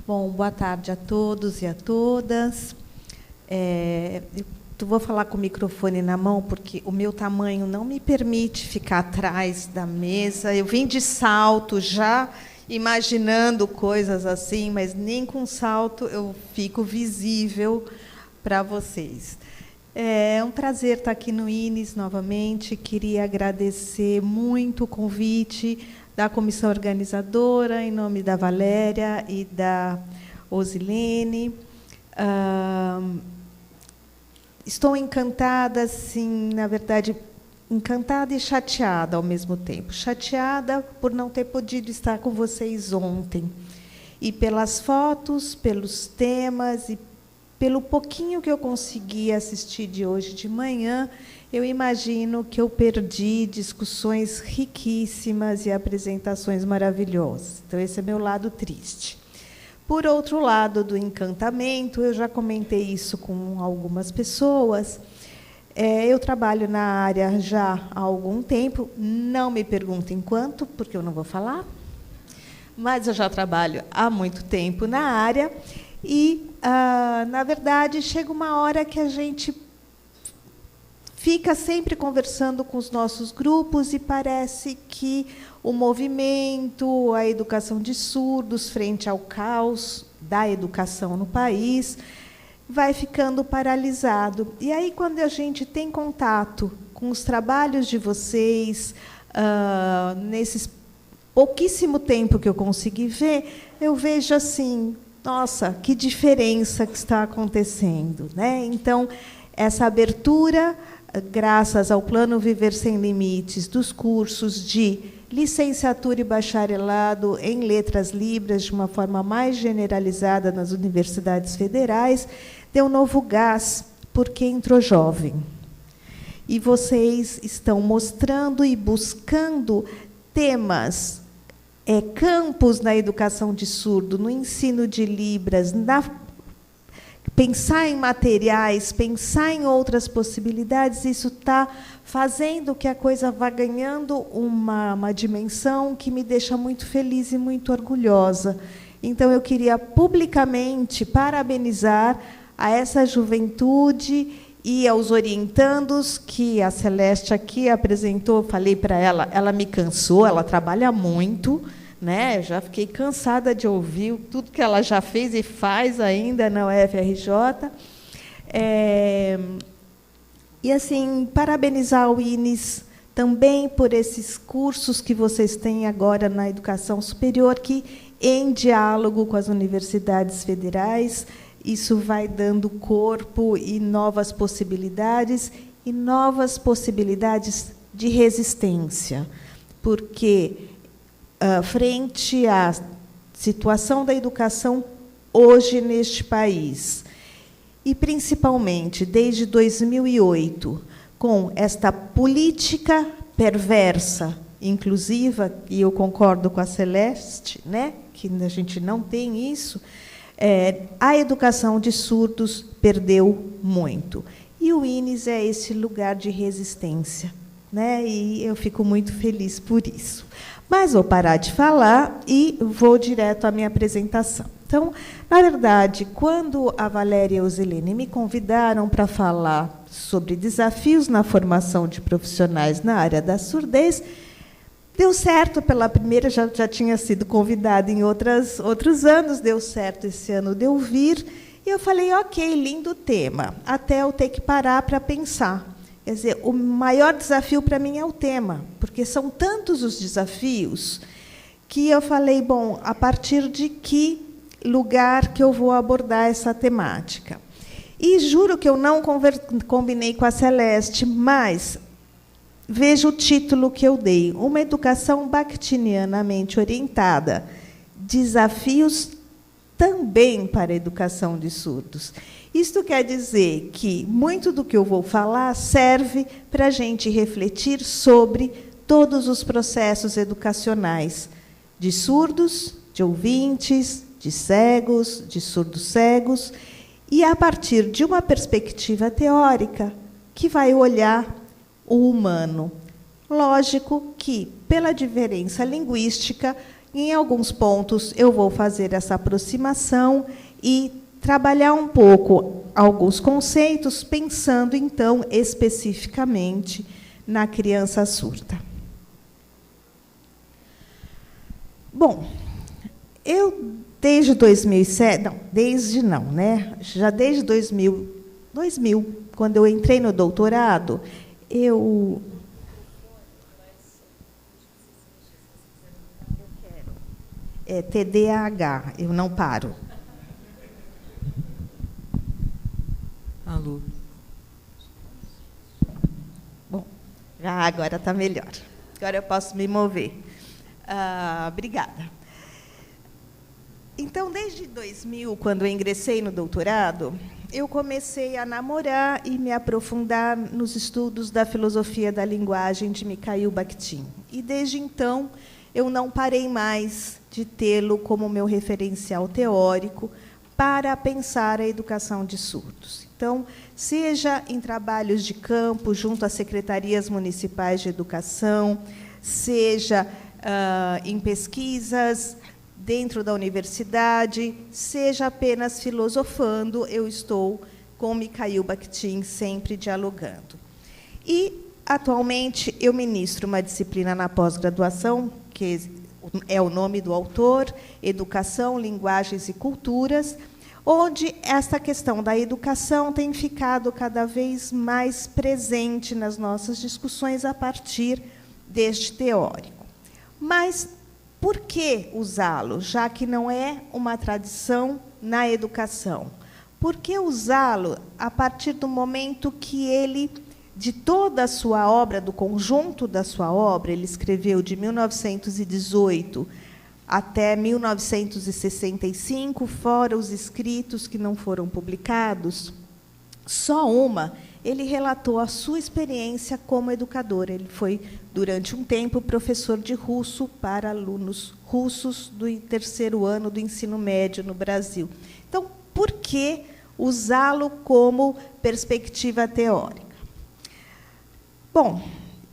Bom, boa tarde a todos e a todas. Eu vou falar com o microfone na mão, porque o meu tamanho não me permite ficar atrás da mesa. Eu vim de salto já, imaginando coisas assim, mas nem com salto eu fico visível para vocês. É um prazer estar aqui no INES novamente. Queria agradecer muito o convite da comissão organizadora, em nome da Valéria e da Osilene. Estou encantada, assim, na verdade, encantada e chateada ao mesmo tempo. Chateada por não ter podido estar com vocês ontem. E pelas fotos, pelos temas e pelo pouquinho que eu consegui assistir de hoje de manhã, eu imagino que eu perdi discussões riquíssimas e apresentações maravilhosas. Então, esse é meu lado triste. Por outro lado, do encantamento, eu já comentei isso com algumas pessoas. Eu trabalho na área já há algum tempo. Não me perguntem quanto, porque eu não vou falar. Mas eu já trabalho há muito tempo na área. E, na verdade, chega uma hora que a gente fica sempre conversando com os nossos grupos e parece que o movimento, a educação de surdos, frente ao caos da educação no país, vai ficando paralisado. E aí, quando a gente tem contato com os trabalhos de vocês, nesses pouquíssimo tempo que eu consegui ver, eu vejo assim, nossa, que diferença que está acontecendo, né? Então, essa abertura, graças ao Plano Viver Sem Limites, dos cursos de licenciatura e bacharelado em letras libras, de uma forma mais generalizada nas universidades federais, deu novo gás, porque entrou jovem. E vocês estão mostrando e buscando temas, campos na educação de surdo, no ensino de libras, pensar em materiais, pensar em outras possibilidades, isso está fazendo que a coisa vá ganhando uma dimensão que me deixa muito feliz e muito orgulhosa. Então, eu queria publicamente parabenizar a essa juventude e aos orientandos que a Celeste aqui apresentou. Falei para ela, ela me cansou, ela trabalha muito, né? Já fiquei cansada de ouvir tudo que ela já fez e faz ainda na UFRJ. E, assim, parabenizar o INES também por esses cursos que vocês têm agora na educação superior, que, em diálogo com as universidades federais, isso vai dando corpo e novas possibilidades de resistência. Porque, frente à situação da educação hoje neste país, e, principalmente, desde 2008, com esta política perversa, inclusiva, e eu concordo com a Celeste, né, que a gente não tem isso, a educação de surdos perdeu muito. E o INES é esse lugar de resistência, né, e eu fico muito feliz por isso. Mas vou parar de falar e vou direto à minha apresentação. Então, na verdade, quando a Valéria e a Osilene me convidaram para falar sobre desafios na formação de profissionais na área da surdez, deu certo pela primeira, já tinha sido convidada em outros anos, deu certo esse ano de eu vir, e eu falei, ok, lindo tema, até eu ter que parar para pensar. Quer dizer, o maior desafio para mim é o tema, porque são tantos os desafios que eu falei, bom, a partir de que lugar que eu vou abordar essa temática. E juro que eu não combinei com a Celeste, mas veja o título que eu dei, Uma Educação Bakhtinianamente Orientada, Desafios também para a Educação de Surdos. Isto quer dizer que muito do que eu vou falar serve para a gente refletir sobre todos os processos educacionais de surdos, de ouvintes, de cegos, de surdos cegos, e a partir de uma perspectiva teórica que vai olhar o humano. Lógico que, pela diferença linguística, Em alguns pontos, eu vou fazer essa aproximação e trabalhar um pouco alguns conceitos, pensando, então, especificamente na criança surda. Bom, eu, desde 2007... Já desde 2000, quando eu entrei no doutorado, eu quero... TDAH, eu não paro. Alô. Bom, agora está melhor. Agora eu posso me mover. Obrigada. Então, desde 2000, quando eu ingressei no doutorado, eu comecei a namorar e me aprofundar nos estudos da filosofia da linguagem de Mikhail Bakhtin. E, desde então, eu não parei mais de tê-lo como meu referencial teórico para pensar a educação de surdos. Então, seja em trabalhos de campo, junto às secretarias municipais de educação, seja em pesquisas dentro da universidade, seja apenas filosofando, eu estou com Mikhail Bakhtin sempre dialogando. E, atualmente, eu ministro uma disciplina na pós-graduação, que é o nome do autor, Educação, Linguagens e Culturas, onde essa questão da educação tem ficado cada vez mais presente nas nossas discussões a partir deste teórico. Mas por que usá-lo, já que não é uma tradição na educação? Por que usá-lo a partir do momento que ele, de toda a sua obra, do conjunto da sua obra, ele escreveu de 1918 até 1965, fora os escritos que não foram publicados, só uma, ele relatou a sua experiência como educador. Ele foi, durante um tempo, professor de russo para alunos russos do terceiro ano do ensino médio no Brasil. Então, por que usá-lo como perspectiva teórica? Bom,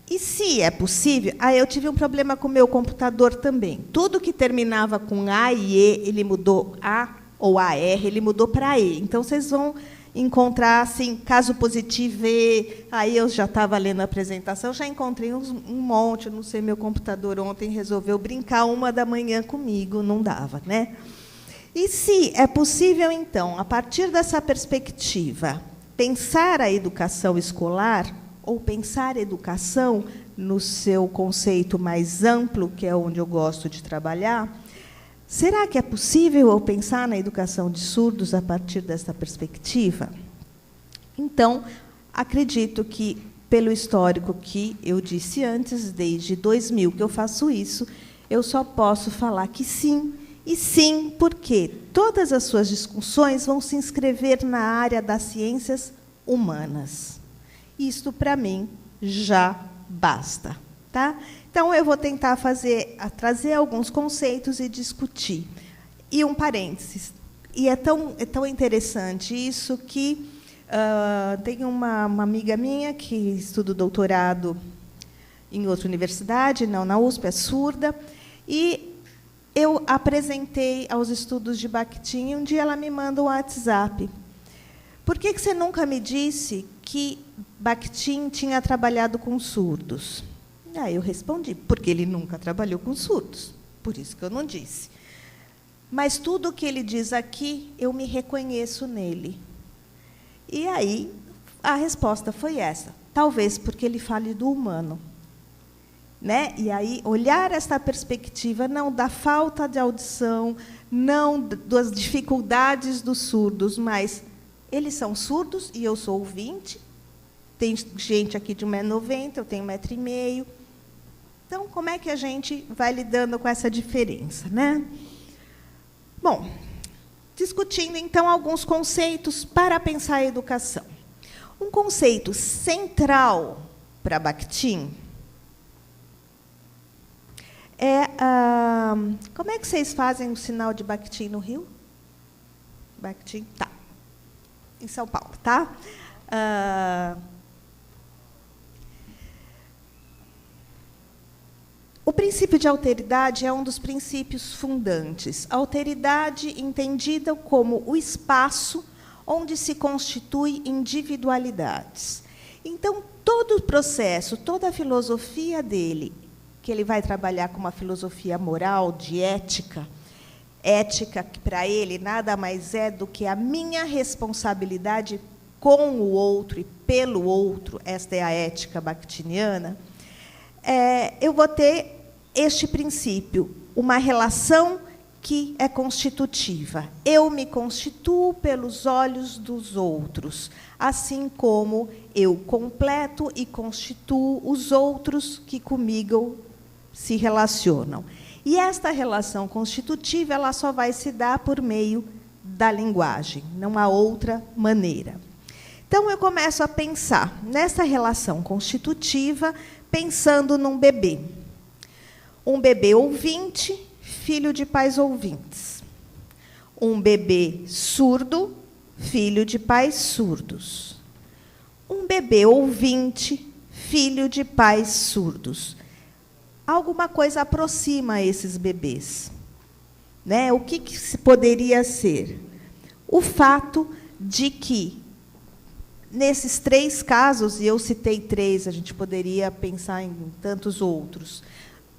e se é possível... eu tive um problema com o meu computador também. Tudo que terminava com A e E, ele mudou A ou AR, ele mudou para E. Então, vocês vão encontrar, assim, caso positivo, E. Aí eu já estava lendo a apresentação, já encontrei um monte, não sei, meu computador ontem resolveu brincar 1h comigo, não dava, né? E se é possível, então, a partir dessa perspectiva, pensar a educação escolar, ou pensar a educação no seu conceito mais amplo, que é onde eu gosto de trabalhar, será que é possível eu pensar na educação de surdos a partir dessa perspectiva? Então, acredito que, pelo histórico que eu disse antes, desde 2000 que eu faço isso, eu só posso falar que sim, e sim, porque todas as suas discussões vão se inscrever na área das ciências humanas. Isto, para mim, já basta. Tá? Então, eu vou tentar trazer alguns conceitos e discutir. E um parênteses. E é tão interessante isso que tem uma amiga minha que estuda doutorado em outra universidade, não na USP, é surda, e eu apresentei aos estudos de Bakhtin, e um dia ela me manda um WhatsApp. Por que você nunca me disse que Bakhtin tinha trabalhado com surdos? Aí eu respondi, porque ele nunca trabalhou com surdos, por isso que eu não disse. Mas tudo o que ele diz aqui, eu me reconheço nele. E aí a resposta foi essa, talvez porque ele fale do humano. Né? E aí, olhar essa perspectiva, não da falta de audição, não das dificuldades dos surdos, mas eles são surdos e eu sou ouvinte. Tem gente aqui de 1,90 m, eu tenho 1,5 m. Então, como é que a gente vai lidando com essa diferença? Né? Bom, discutindo, então, alguns conceitos para pensar a educação. Um conceito central para Bakhtin é... como é que vocês fazem o sinal de Bakhtin no Rio? Bakhtin, tá. Em São Paulo, tá? O princípio de alteridade é um dos princípios fundantes. A alteridade entendida como o espaço onde se constitui individualidades. Então, todo o processo, toda a filosofia dele, que ele vai trabalhar com uma filosofia moral, de ética, ética que para ele nada mais é do que a minha responsabilidade com o outro e pelo outro, esta é a ética bakhtiniana, eu vou ter este princípio, uma relação que é constitutiva. Eu me constituo pelos olhos dos outros, assim como eu completo e constituo os outros que comigo se relacionam. E esta relação constitutiva ela só vai se dar por meio da linguagem, não há outra maneira. Então, eu começo a pensar nessa relação constitutiva, pensando num bebê. Um bebê ouvinte, filho de pais ouvintes. Um bebê surdo, filho de pais surdos. Um bebê ouvinte, filho de pais surdos. Alguma coisa aproxima esses bebês, né? O que poderia ser? O fato de que, nesses 3 casos, e eu citei 3, a gente poderia pensar em tantos outros,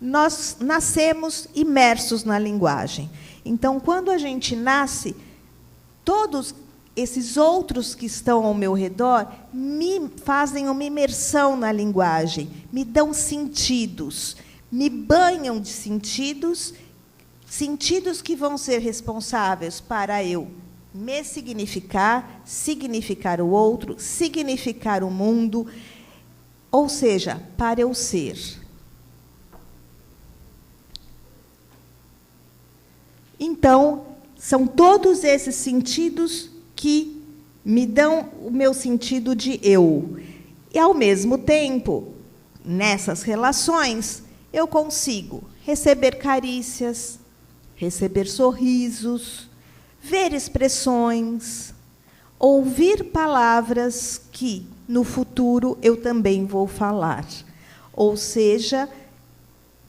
nós nascemos imersos na linguagem. Então, quando a gente nasce, todos esses outros que estão ao meu redor me fazem uma imersão na linguagem, me dão sentidos, me banham de sentidos, sentidos que vão ser responsáveis para eu me significar, significar o outro, significar o mundo, ou seja, para eu ser. Então, são todos esses sentidos que me dão o meu sentido de eu. E, ao mesmo tempo, nessas relações, eu consigo receber carícias, receber sorrisos, ver expressões, ouvir palavras que, no futuro, eu também vou falar. Ou seja,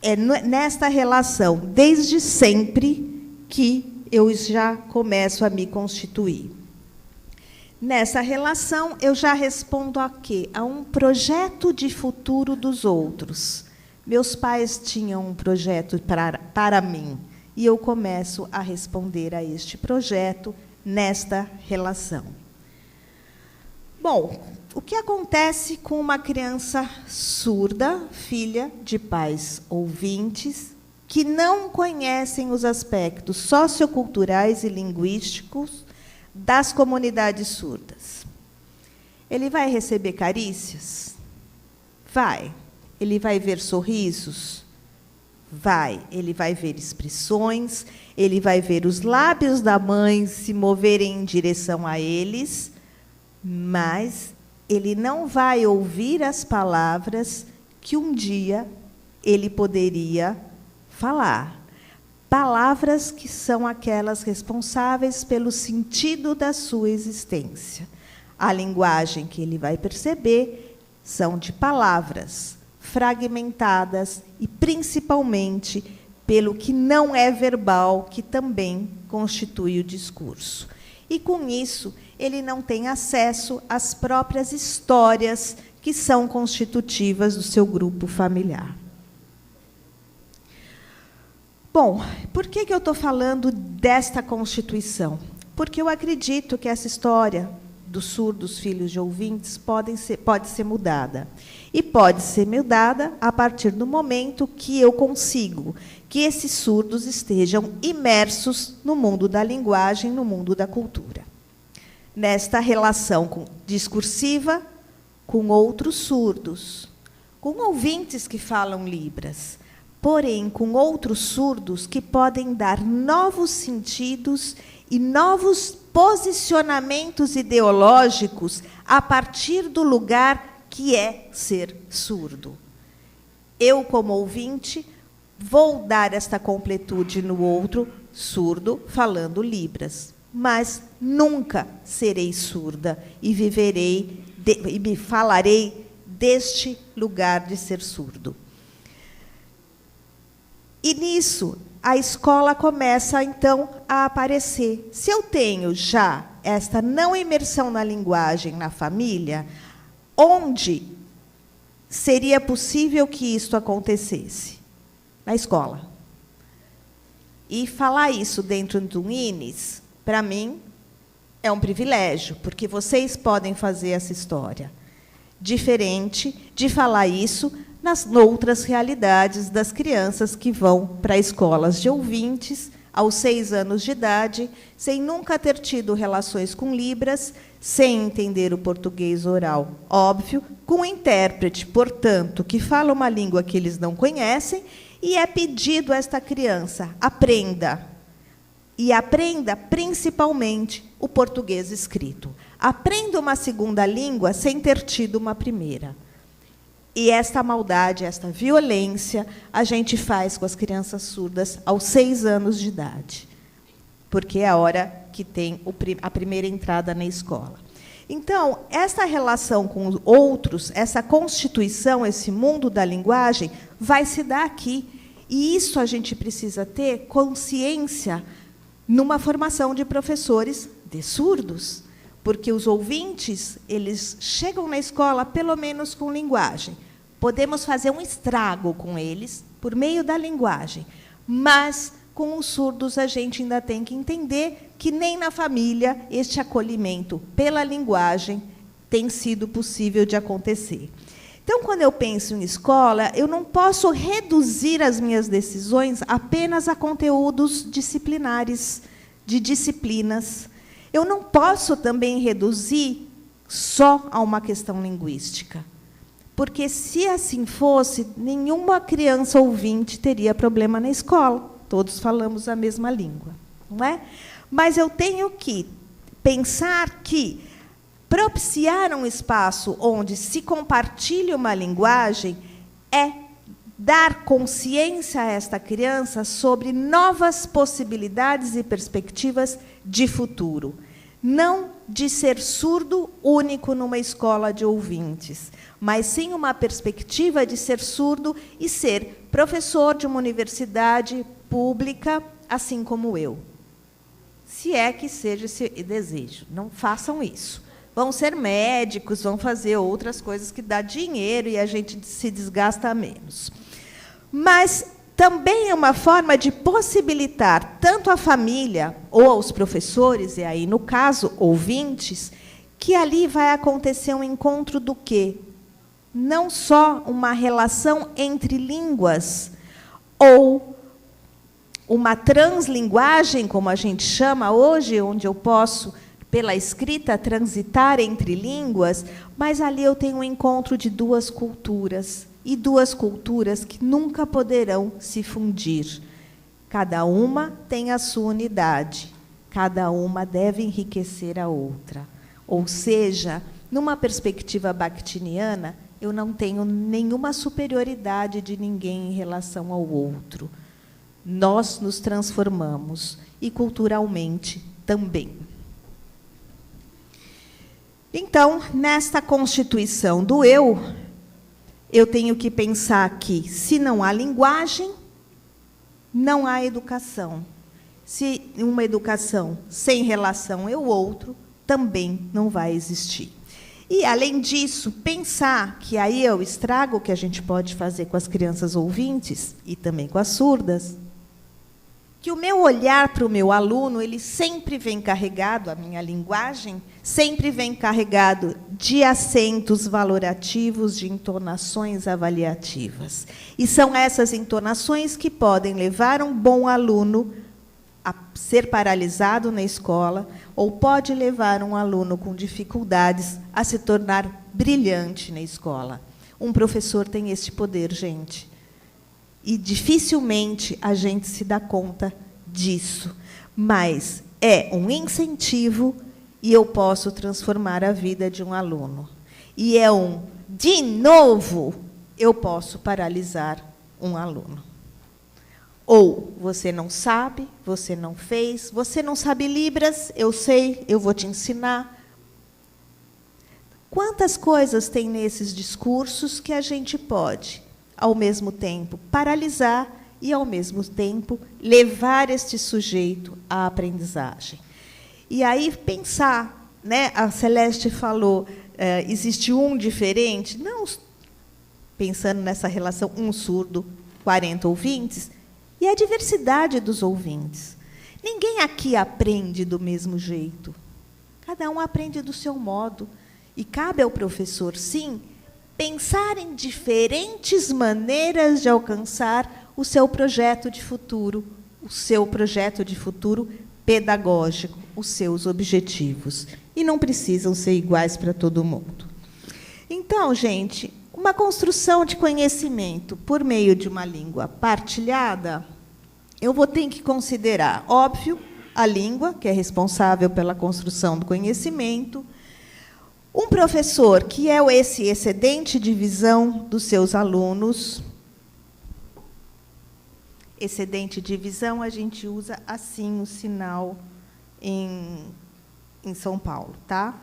é nesta relação, desde sempre, que eu já começo a me constituir. Nessa relação, eu já respondo a quê? A um projeto de futuro dos outros. Meus pais tinham um projeto para mim, e eu começo a responder a este projeto nesta relação. Bom, o que acontece com uma criança surda, filha de pais ouvintes, que não conhecem os aspectos socioculturais e linguísticos das comunidades surdas? Ele vai receber carícias? Vai. Ele vai ver sorrisos? Vai. Ele vai ver expressões, ele vai ver os lábios da mãe se moverem em direção a eles, mas ele não vai ouvir as palavras que um dia ele poderia falar. Palavras que são aquelas responsáveis pelo sentido da sua existência. A linguagem que ele vai perceber são de palavras fragmentadas e, principalmente, pelo que não é verbal, que também constitui o discurso. E, com isso, ele não tem acesso às próprias histórias que são constitutivas do seu grupo familiar. Bom, por que eu estou falando desta constituição? Porque eu acredito que essa história dos surdos, filhos de ouvintes, pode ser mudada. E pode ser mudada a partir do momento que eu consigo que esses surdos estejam imersos no mundo da linguagem, no mundo da cultura. Nesta relação discursiva com outros surdos, com ouvintes que falam Libras, porém com outros surdos que podem dar novos sentidos e novos posicionamentos ideológicos a partir do lugar que é ser surdo. Eu, como ouvinte, vou dar esta completude no outro surdo falando Libras, mas nunca serei surda e viverei e me falarei deste lugar de ser surdo. E, nisso, a escola começa, então, a aparecer. Se eu tenho já esta não imersão na linguagem na família, onde seria possível que isto acontecesse? Na escola. E falar isso dentro de um INES, para mim, é um privilégio, porque vocês podem fazer essa história. Diferente de falar isso nas outras realidades das crianças que vão para escolas de ouvintes, aos 6 anos de idade, sem nunca ter tido relações com Libras, sem entender o português oral, óbvio, com intérprete, portanto, que fala uma língua que eles não conhecem, e é pedido a esta criança, aprenda. E aprenda, principalmente, o português escrito. Aprenda uma segunda língua sem ter tido uma primeira. E esta maldade, esta violência, a gente faz com as crianças surdas aos 6 anos de idade, porque é a hora que tem a primeira entrada na escola. Então, essa relação com os outros, essa constituição, esse mundo da linguagem, vai se dar aqui. E isso a gente precisa ter consciência numa formação de professores de surdos, porque os ouvintes, eles chegam na escola, pelo menos com linguagem. Podemos fazer um estrago com eles, por meio da linguagem, mas, com os surdos, a gente ainda tem que entender que nem na família este acolhimento pela linguagem tem sido possível de acontecer. Então, quando eu penso em escola, eu não posso reduzir as minhas decisões apenas a conteúdos disciplinares, de disciplinas. Eu não posso também reduzir só a uma questão linguística, porque, se assim fosse, nenhuma criança ouvinte teria problema na escola. Todos falamos a mesma língua, não é? Mas eu tenho que pensar que propiciar um espaço onde se compartilhe uma linguagem é dar consciência a esta criança sobre novas possibilidades e perspectivas de futuro. Não de ser surdo único numa escola de ouvintes, mas sim uma perspectiva de ser surdo e ser professor de uma universidade pública, assim como eu. Se é que seja esse desejo. Não façam isso. Vão ser médicos, vão fazer outras coisas que dá dinheiro e a gente se desgasta menos. Mas também é uma forma de possibilitar tanto à família ou aos professores, e aí, no caso, ouvintes, que ali vai acontecer um encontro do quê? Não só uma relação entre línguas, ou uma translinguagem, como a gente chama hoje, onde eu posso, pela escrita, transitar entre línguas, mas ali eu tenho um encontro de duas culturas, e duas culturas que nunca poderão se fundir. Cada uma tem a sua unidade, cada uma deve enriquecer a outra. Ou seja, numa perspectiva bakhtiniana, eu não tenho nenhuma superioridade de ninguém em relação ao outro. Nós nos transformamos, e culturalmente também. Então, nesta constituição do eu tenho que pensar que, se não há linguagem, não há educação. Se uma educação sem relação ao outro, também não vai existir. E, além disso, pensar que aí é o estrago que a gente pode fazer com as crianças ouvintes e também com as surdas, que o meu olhar para o meu aluno, ele sempre vem carregado, a minha linguagem sempre vem carregado de acentos valorativos, de entonações avaliativas. E são essas entonações que podem levar um bom aluno a ser paralisado na escola, ou pode levar um aluno com dificuldades a se tornar brilhante na escola. Um professor tem este poder, gente. E dificilmente a gente se dá conta disso. Mas é um incentivo e eu posso transformar a vida de um aluno. E é de novo, eu posso paralisar um aluno. Ou você não sabe, você não fez, você não sabe Libras, eu sei, eu vou te ensinar. Quantas coisas tem nesses discursos que a gente pode, ao mesmo tempo, paralisar e, ao mesmo tempo, levar este sujeito à aprendizagem. E aí pensar, né, a Celeste falou, existe um diferente? Não, pensando nessa relação, um surdo, 40 ouvintes, e a diversidade dos ouvintes. Ninguém aqui aprende do mesmo jeito. Cada um aprende do seu modo. E cabe ao professor, sim, pensar em diferentes maneiras de alcançar o seu projeto de futuro, pedagógico, os seus objetivos. E não precisam ser iguais para todo mundo. Então, gente, uma construção de conhecimento por meio de uma língua partilhada, eu vou ter que considerar, óbvio, a língua, que é responsável pela construção do conhecimento, um professor, que é esse excedente de visão dos seus alunos. Excedente de visão, a gente usa assim o sinal em São Paulo, tá?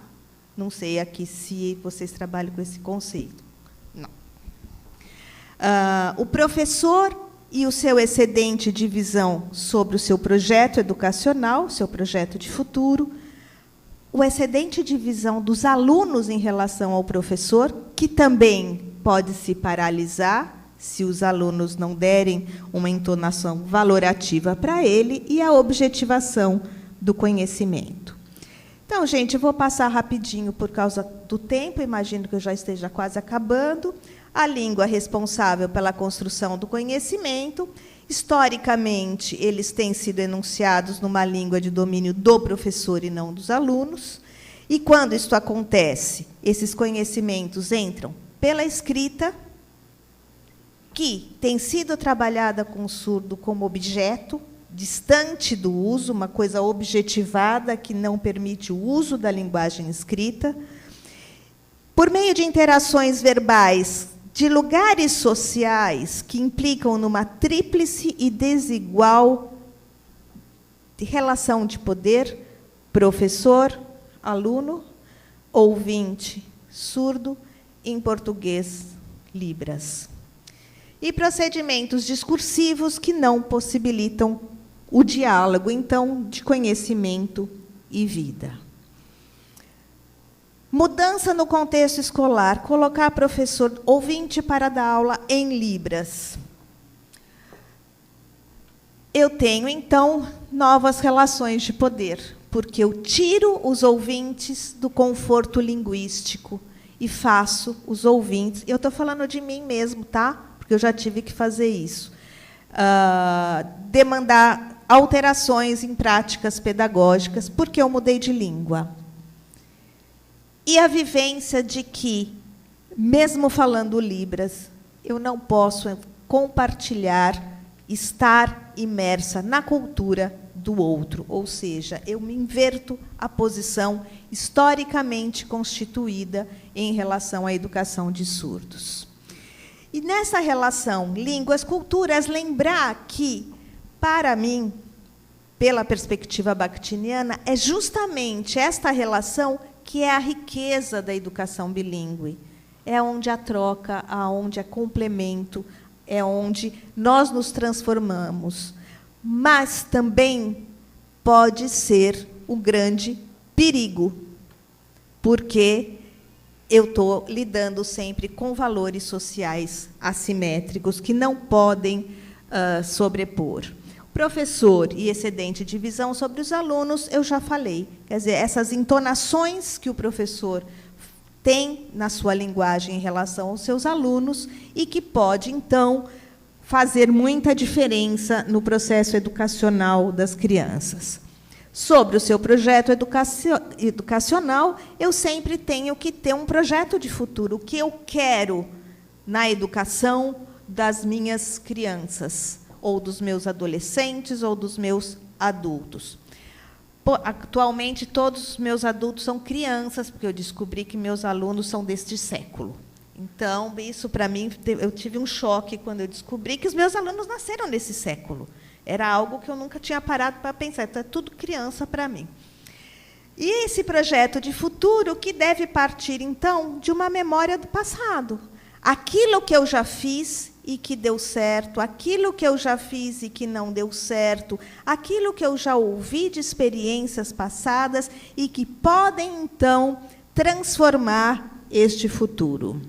Não sei aqui se vocês trabalham com esse conceito. Não. O professor e o seu excedente de visão sobre o seu projeto educacional, seu projeto de futuro, o excedente de visão dos alunos em relação ao professor, que também pode se paralisar se os alunos não derem uma entonação valorativa para ele, e a objetivação do conhecimento. Então, gente, eu vou passar rapidinho por causa do tempo, imagino que eu já esteja quase acabando. A língua responsável pela construção do conhecimento. Historicamente, eles têm sido enunciados numa língua de domínio do professor e não dos alunos. E, quando isto acontece, esses conhecimentos entram pela escrita, que tem sido trabalhada com o surdo como objeto, distante do uso, uma coisa objetivada que não permite o uso da linguagem escrita, por meio de interações verbais de lugares sociais que implicam numa tríplice e desigual relação de poder, professor, aluno, ouvinte, surdo, em português, Libras. E procedimentos discursivos que não possibilitam o diálogo, então, de conhecimento e vida. Mudança no contexto escolar, colocar professor ouvinte para dar aula em Libras. Eu tenho, então, novas relações de poder, porque eu tiro os ouvintes do conforto linguístico e faço os ouvintes... Eu estou falando de mim mesmo, tá? Porque eu já tive que fazer isso. Demandar alterações em práticas pedagógicas, porque eu mudei de língua. E a vivência de que, mesmo falando Libras, eu não posso compartilhar, estar imersa na cultura do outro, ou seja, eu me inverto a posição historicamente constituída em relação à educação de surdos. E, nessa relação línguas, culturas, lembrar que, para mim, pela perspectiva bakhtiniana, é justamente esta relação que é a riqueza da educação bilíngue. É onde há troca, onde há complemento, é onde nós nos transformamos. Mas também pode ser um grande perigo, porque eu estou lidando sempre com valores sociais assimétricos que não podem sobrepor. Professor e excedente de visão sobre os alunos, eu já falei. Quer dizer, essas entonações que o professor tem na sua linguagem em relação aos seus alunos e que pode, então, fazer muita diferença no processo educacional das crianças. Sobre o seu projeto educacional, eu sempre tenho que ter um projeto de futuro. O que eu quero na educação das minhas crianças, ou dos meus adolescentes, ou dos meus adultos. Atualmente, todos os meus adultos são crianças, porque eu descobri que meus alunos são deste século. Então, isso, para mim, eu tive um choque quando eu descobri que os meus alunos nasceram nesse século. Era algo que eu nunca tinha parado para pensar. Então, é tudo criança para mim. E esse projeto de futuro que deve partir, então, de uma memória do passado. aquilo que eu já fiz e que deu certo, aquilo que eu já fiz e que não deu certo, aquilo que eu já ouvi de experiências passadas e que podem, então, transformar este futuro.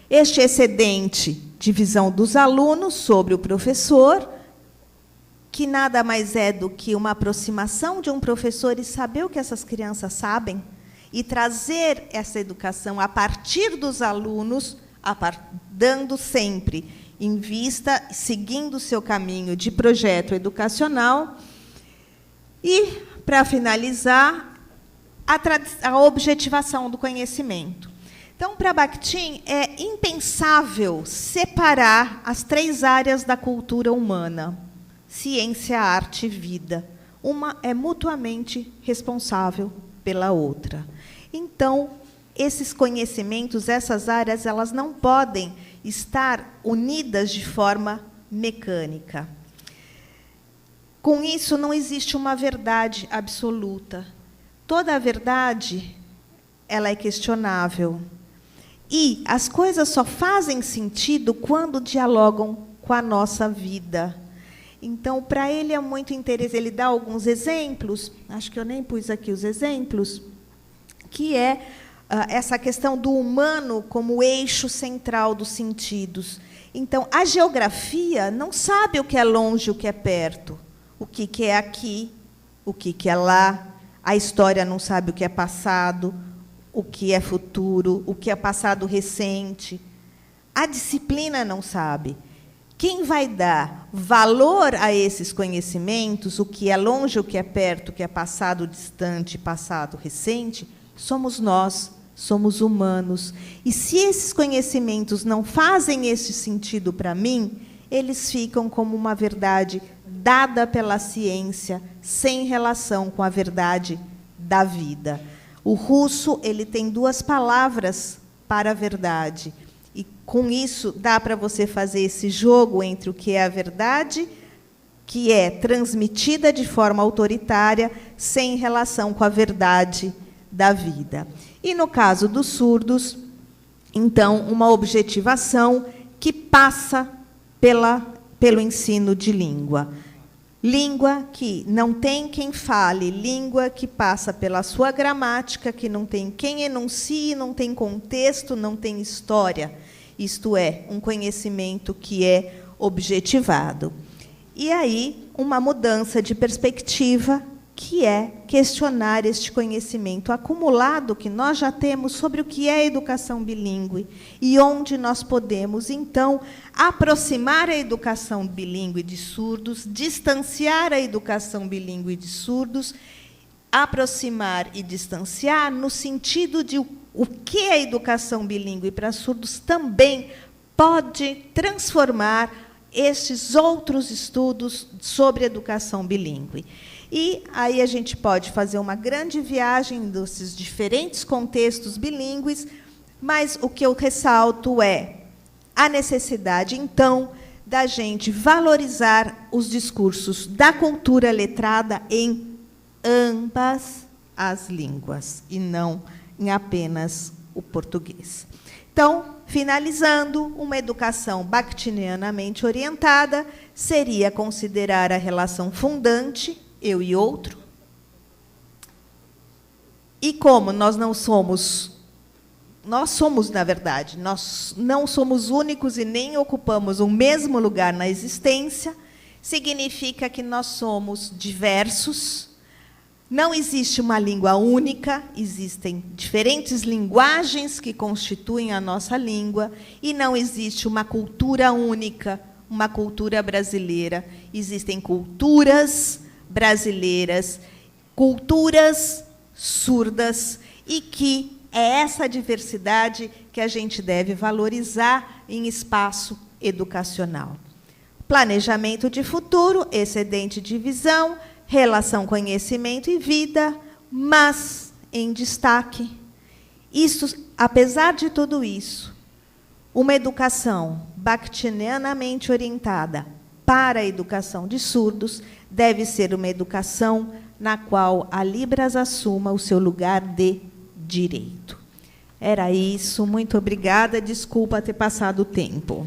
Este excedente de visão dos alunos sobre o professor, que nada mais é do que uma aproximação de um professor e saber o que essas crianças sabem, e trazer essa educação a partir dos alunos, dando sempre em vista, seguindo o seu caminho de projeto educacional. E, para finalizar, a objetivação do conhecimento. Então, para Bakhtin, é impensável separar as 3 áreas da cultura humana: ciência, arte e vida. Uma é mutuamente responsável pela outra. Então, esses conhecimentos, essas áreas, elas não podem estar unidas de forma mecânica. Com isso, não existe uma verdade absoluta. Toda a verdade, ela é questionável. E as coisas só fazem sentido quando dialogam com a nossa vida. Então, para ele é muito interessante. Ele dá alguns exemplos, acho que eu nem pus aqui os exemplos, que é essa questão do humano como eixo central dos sentidos. Então, a geografia não sabe o que é longe e o que é perto, o que é aqui, o que é lá. A história não sabe o que é passado, o que é futuro, o que é passado recente. A disciplina não sabe. Quem vai dar valor a esses conhecimentos, o que é longe, o que é perto, o que é passado distante, passado recente, somos nós, somos humanos. E se esses conhecimentos não fazem esse sentido para mim, eles ficam como uma verdade dada pela ciência, sem relação com a verdade da vida. O russo, ele tem 2 palavras para a verdade. E, com isso, dá para você fazer esse jogo entre o que é a verdade, que é transmitida de forma autoritária, sem relação com a verdade da vida. E, no caso dos surdos, então, uma objetivação que passa pelo ensino de língua. Língua que não tem quem fale, língua que passa pela sua gramática, que não tem quem enuncie, não tem contexto, não tem história. Isto é, um conhecimento que é objetivado. E aí, uma mudança de perspectiva, que é questionar este conhecimento acumulado que nós já temos sobre o que é educação bilíngue e onde nós podemos, então, aproximar a educação bilíngue de surdos, distanciar a educação bilíngue de surdos, aproximar e distanciar no sentido de o que a educação bilíngue para surdos também pode transformar estes outros estudos sobre educação bilíngue. E aí a gente pode fazer uma grande viagem desses diferentes contextos bilíngues, mas o que eu ressalto é a necessidade, então, da gente valorizar os discursos da cultura letrada em ambas as línguas, e não em apenas o português. Então, finalizando, uma educação bakhtinianamente orientada seria considerar a relação fundante, eu e outro. E como nós somos, na verdade, nós não somos únicos e nem ocupamos o mesmo lugar na existência, significa que nós somos diversos. Não existe uma língua única, existem diferentes linguagens que constituem a nossa língua, e não existe uma cultura única, uma cultura brasileira. Existem culturas brasileiras, culturas surdas, e que é essa diversidade que a gente deve valorizar em espaço educacional. Planejamento de futuro, excedente de visão, relação conhecimento e vida, mas, em destaque, isso, apesar de tudo isso, uma educação bakhtinianamente orientada para a educação de surdos deve ser uma educação na qual a Libras assuma o seu lugar de direito. Era isso. Muito obrigada. Desculpa ter passado o tempo.